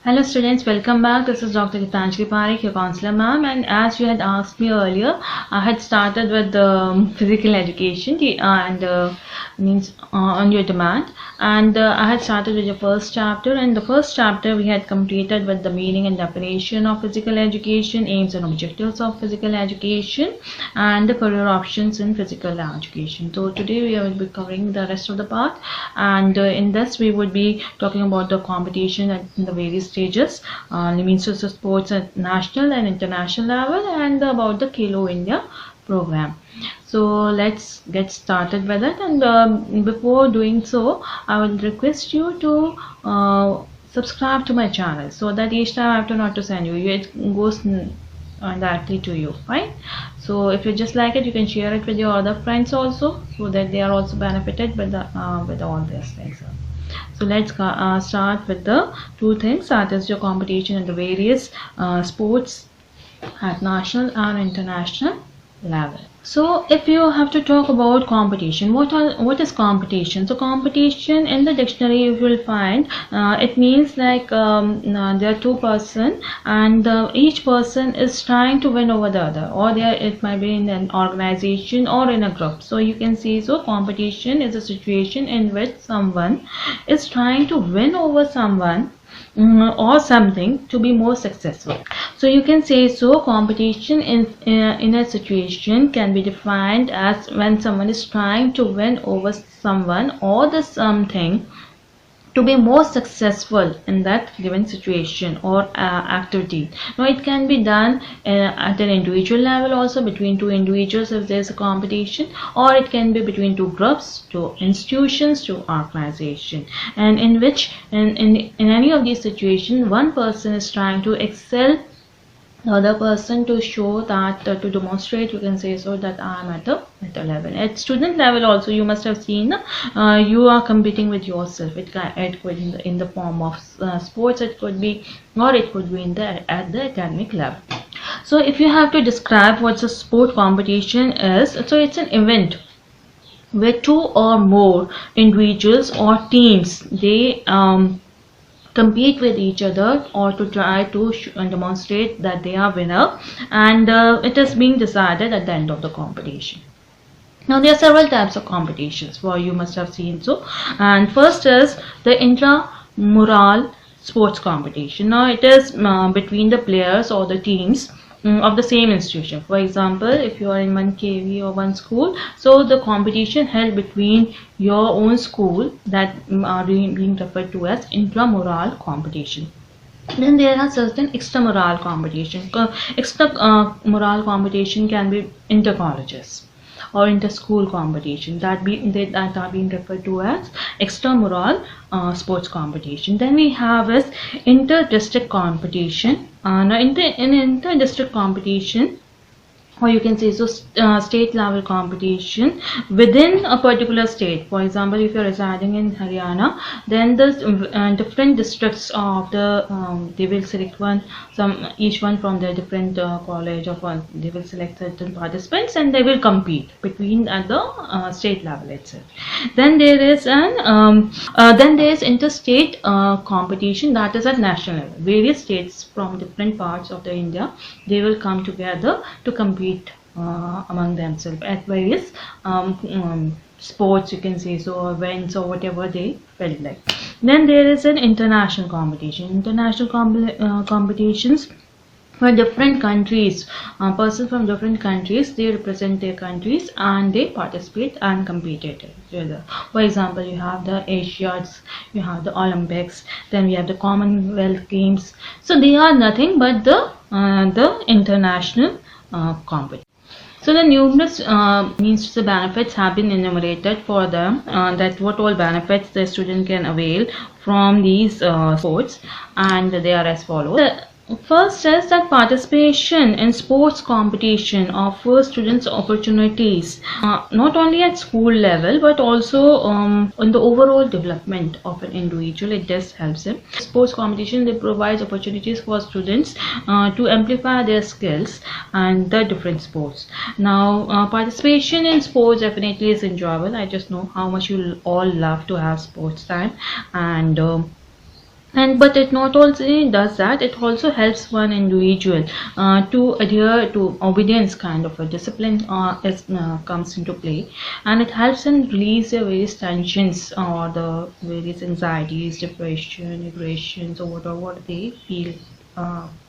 Hello students, welcome back. This is Dr. Gitanjali Parekh, your counselor ma'am, and as you had asked me earlier, I had started with the physical education on your demand, and I had started with your first chapter. And the first chapter we had completed with the meaning and definition of physical education, aims and objectives of physical education, and the career options in physical education. So today we will be covering the rest of the part, and in this we would be talking about the competition at the various stages, means to sports at national and international level, and about the Khelo India program. So let's get started with it, and before doing so, I will request you to subscribe to my channel so that each time I have to not to send you, it goes directly to you, right? So if you just like it, you can share it with your other friends also, so that they are also benefited with all these things. So let's start with the two things, that is your competition in the various sports at national and international level. So if you have to talk about competition, what is competition? So competition in the dictionary you will find it means like there are two persons, and each person is trying to win over the other, or it might be in an organization or in a group. So you can see, so competition is a situation in which someone is trying to win over someone or something to be more successful. So you can say, so competition in a situation can be defined as when someone is trying to win over someone or the something to be more successful in that given situation or activity. Now it can be done at an individual level, also between two individuals if there is a competition, or it can be between two groups, two institutions, two organizations, and in which in any of these situations one person is trying to excel the other person, to show that to demonstrate, you can say, so that I am at a better level. At student level also, you must have seen you are competing with yourself. It could in the form of sports, it could be, or it could be at the academic level. So if you have to describe what a sport competition is, so it's an event where two or more individuals or teams, they compete with each other, or to try to demonstrate that they are winner, and it is being decided at the end of the competition. Now there are several types of competitions, for you must have seen so, and first is the intramural sports competition. Now it is between the players or the teams of the same institution. For example, if you are in one KV or one school, so the competition held between your own school, that are being referred to as intramural competition. Then there are certain extramural competition. Extramural competition can be inter-colleges or inter-school competition, that are being referred to as extramural sports competition. Then we have is inter-district competition. Now in inter-district competition, or you can say, so state level competition within a particular state. For example, if you're residing in Haryana, then the different districts of the they will select each one from their different college, or they will select certain participants, and they will compete between at the state level itself. Then there is interstate competition, that is at national level. Various states from different parts of the India, they will come together to compete among themselves at various sports, you can say, so events or whatever they felt like. Then there is an international competition. International competitions where different countries, persons from different countries, they represent their countries and they participate and compete together. For example, you have the Asiads, you have the Olympics, then we have the Commonwealth Games. So they are nothing but the international competition. So the numerous means the benefits have been enumerated for them, that what all benefits the student can avail from these sports, and they are as follows. First is that participation in sports competition offers students opportunities not only at school level but also in the overall development of an individual. It just helps them. Sports competition, they provide opportunities for students to amplify their skills and the different sports. Now participation in sports definitely is enjoyable. I just know how much you all love to have sports time, and And but it not only does that, it also helps one individual to adhere to obedience kind of a discipline comes into play, and it helps them release their various tensions or the various anxieties, depression, aggressions, or what they feel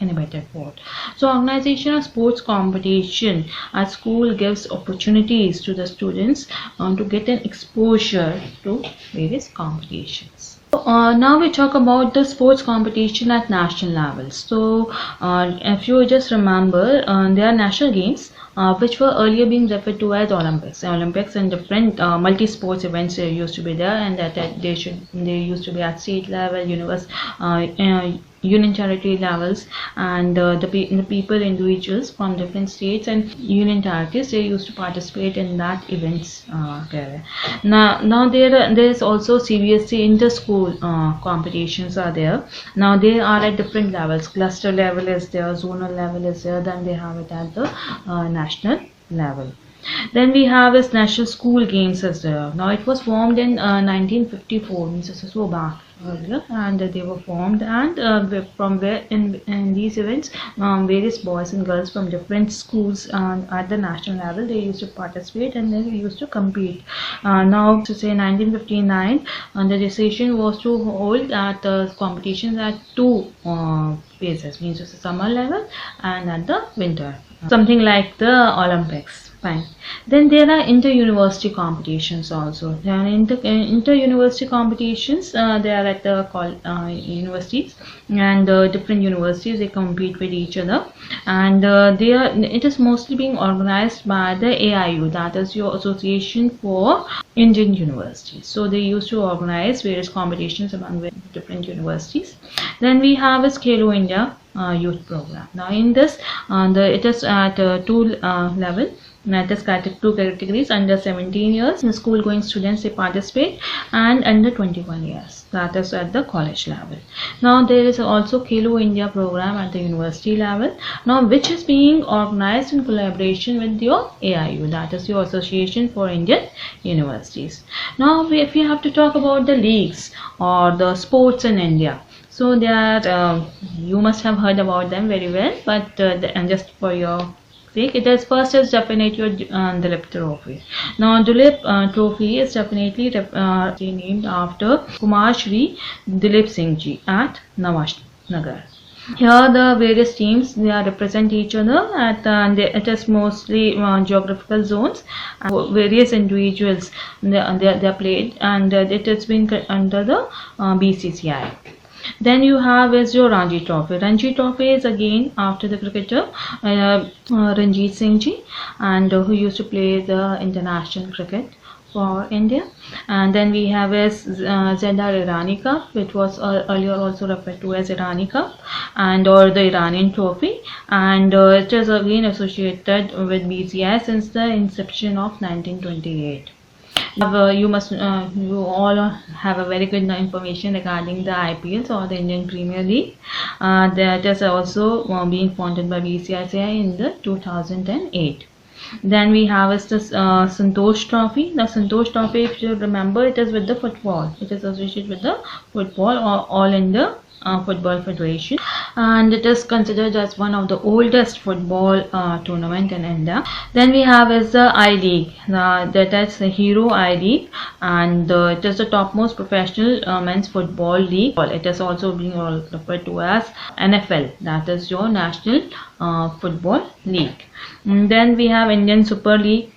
in a better word. So organization of sports competition at school gives opportunities to the students to get an exposure to various competitions. Now we talk about the sports competition at national levels. So if you just remember, there are national games which were earlier being referred to as Olympics. Olympics and different multi-sports events used to be there, and that they used to be at state level, union territory levels, and the people, individuals from different states and union territories, they used to participate in that events. Now there is also CBSE inter-school competitions are there. Now they are at different levels. Cluster level is there, zonal level is there, then they have it at the national level. Then we have is National School Games as there. Now it was formed in 1954, means it's so back earlier, and they were formed, and from where in these events various boys and girls from different schools at the national level, they used to participate and they used to compete. Now to say 1959, the decision was to hold at competitions at two phases, means it's a summer level and at the winter, something like the Olympics. Fine. Then there are inter-university competitions also. There are inter-university competitions. They are at the universities, and different universities, they compete with each other, and it is mostly being organized by the AIU, that is your Association for Indian Universities. So they used to organize various competitions among different universities. Then we have a Khelo India youth program. Now in this, it is at two level. That is two categories: under 17 years, the school going students, they participate, and under 21 years, that is at the college level. Now there is also Khelo India program at the university level, now which is being organized in collaboration with your AIU, that is your Association for Indian Universities. Now if we have to talk about the leagues or the sports in India, so they are you must have heard about them very well, but and just for your sake, it is first is definitely your Dulip Trophy. Now Dulip Trophy is definitely named after Kumar Shri Dilip Singh Ji at Nawashnagar. Here the various teams, they are represent each other at it is mostly geographical zones, and various individuals they are played, and it has been under the BCCI. Then you have is your Ranji Trophy. Ranji Trophy is again after the cricketer Ranjit Singh Ji, and who used to play the international cricket for India. And then we have is Zedar Irani Cup, which was earlier also referred to as Irani Cup, and or the Iranian Trophy, and it is again associated with BCI since the inception of 1928. You all have a very good information regarding the IPLs or the Indian Premier League. That is also being funded by BCCI in the 2008. Then we have is this Santosh Trophy. The Santosh Trophy, if you remember, it is with the football. It is associated with the football or All India Football Federation, and it is considered as one of the oldest football tournament in India. Then we have is the I-League, that is the Hero I-League, and it is the topmost professional men's football league. It is also being referred to as NFL, that is your National Football League. And then we have Indian Super League,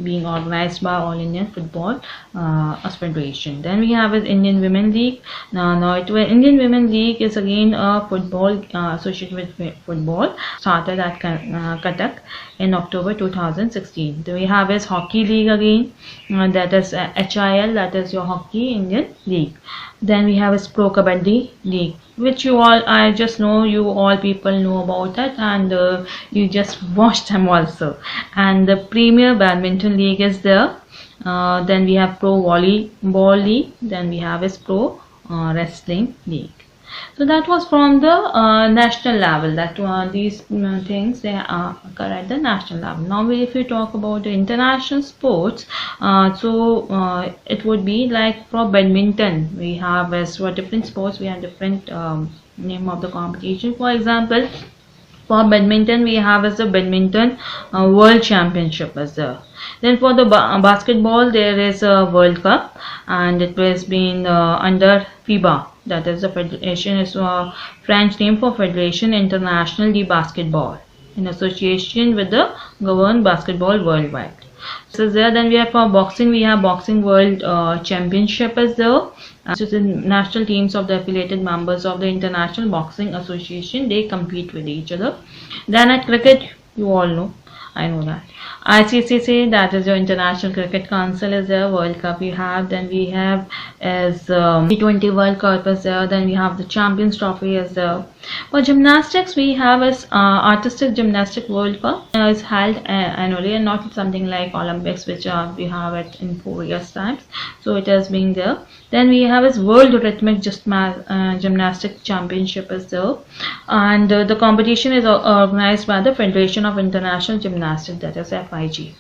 being organized by All Indian Football Federation. Then we have Indian Women League. Indian Women League is again a football associated with football, started at Cuttack in October 2016. Then we have Hockey League again, that is HIL, that is your Hockey Indian League. Then we have Pro Kabaddi League, which I just know you all people know about that, and you just watch them also. And the Premier Badminton League is there. Then we have Pro Volleyball League. Then we have Pro Wrestling League. So that was from the national level. That these things they occur at the national level. Now, if we talk about the international sports, it would be like for badminton. We have as for different sports, we have different name of the competition. For example, for badminton, we have as the badminton world championship as the. Then for the basketball, there is a World Cup, and it was being under FIBA. That is the federation is French name for Federation Internationale de Basketball, in association with the governed basketball worldwide. So there, then we have for boxing, we have boxing world championship as well. So the national teams of the affiliated members of the International Boxing Association, they compete with each other. Then at cricket, you all know, I know that. ICCC, that is your International Cricket Council, is there. World Cup we have. Then we have as T20 World Cup is there. Then we have the Champions Trophy is there. For gymnastics, we have as Artistic Gymnastic World Cup is held annually, and not something like Olympics, which we have it in 4 years times. So it has been there. Then we have as World Rhythmic Gymnastic Championship is there, and the competition is organized by the Federation of International Gymnastics, that is FIG.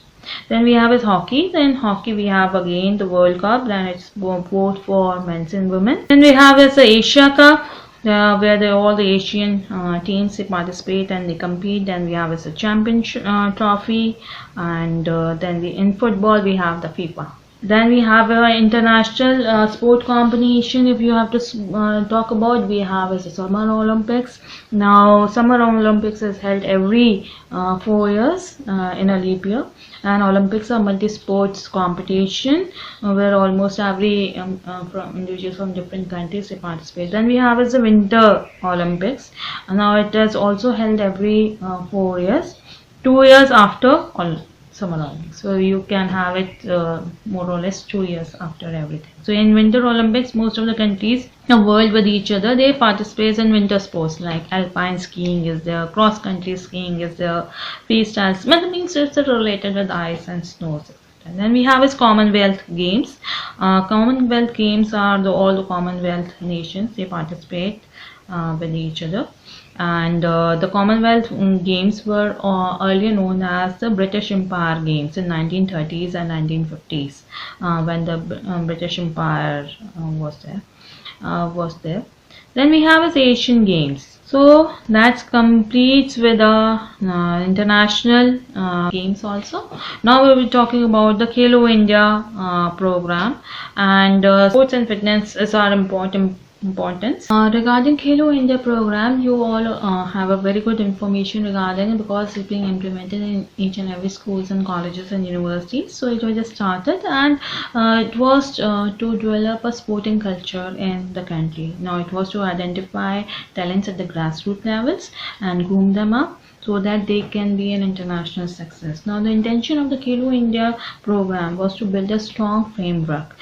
Then we have is hockey. Then hockey we have again the World Cup. Then it's both for men's and women. Then we have is the Asia Cup, where all the Asian teams they participate and they compete. Then we have is a championship trophy, and then in football we have the FIFA. Then we have an international sport competition. If you have to talk about, we have is the Summer Olympics. Now, Summer Olympics is held every 4 years in a leap year, and Olympics are multi-sports competition where almost every from individuals from different countries they participate. Then we have is the Winter Olympics. Now it is also held every 4 years, 2 years after Summer Olympics. So you can have it more or less 2 years after everything. So in Winter Olympics, most of the countries in the world with each other, they participate in winter sports like alpine skiing is there, cross country skiing is there, freestyle. That means it's related with ice and snow. And then we have is Commonwealth Games. Commonwealth Games are all the Commonwealth nations, they participate with each other. And the Commonwealth Games were earlier known as the British Empire Games in 1930s and 1950s, when the British Empire was there. Then we have as Asian Games. So that completes with the international games also. Now we will be talking about the Khelo India program, and sports and fitness is our importance. Regarding Khelo India program, you all have a very good information regarding it, because it's being implemented in each and every schools and colleges and universities. So it was just started, and it was to develop a sporting culture in the country. Now it was to identify talents at the grassroots levels and groom them up, so that they can be an international success. Now the intention of the Khelo India program was to build a strong framework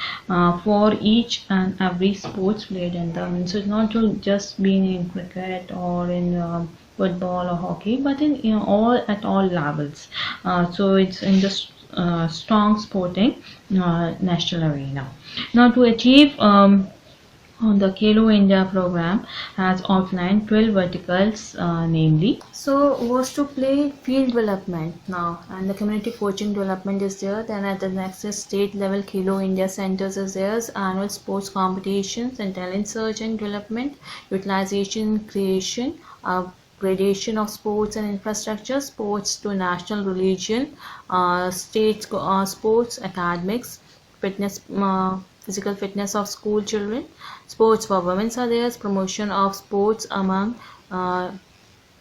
for each and every sports played in them. So it's not to just being in cricket or in football or hockey, but in at all levels. So it's in the strong sporting national arena. Now to achieve the Khelo India program has outlined 12 verticals, namely. So was to play field development now, and the community coaching development is there. Then at the next state level, Khelo India centers is there, annual sports competitions and talent search and development, utilization, creation, upgradation of sports and infrastructure, sports to national religion, state sports, academics, fitness, physical fitness of school children, sports for women are there, promotion of sports among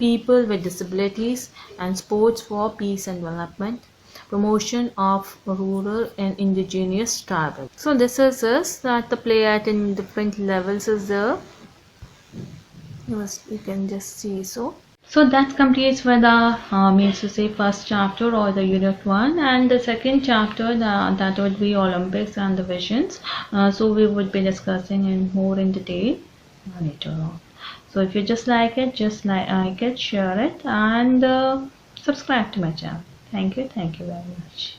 people with disabilities, and sports for peace and development, promotion of rural and indigenous tribal. So this is that the play at in different levels is there. You can just see. So that completes with the means to say first chapter or the unit 1, and the second chapter that would be Olympics and the visions. So we would be discussing in more in detail later on. So if you just like it, share it, and subscribe to my channel. Thank you very much.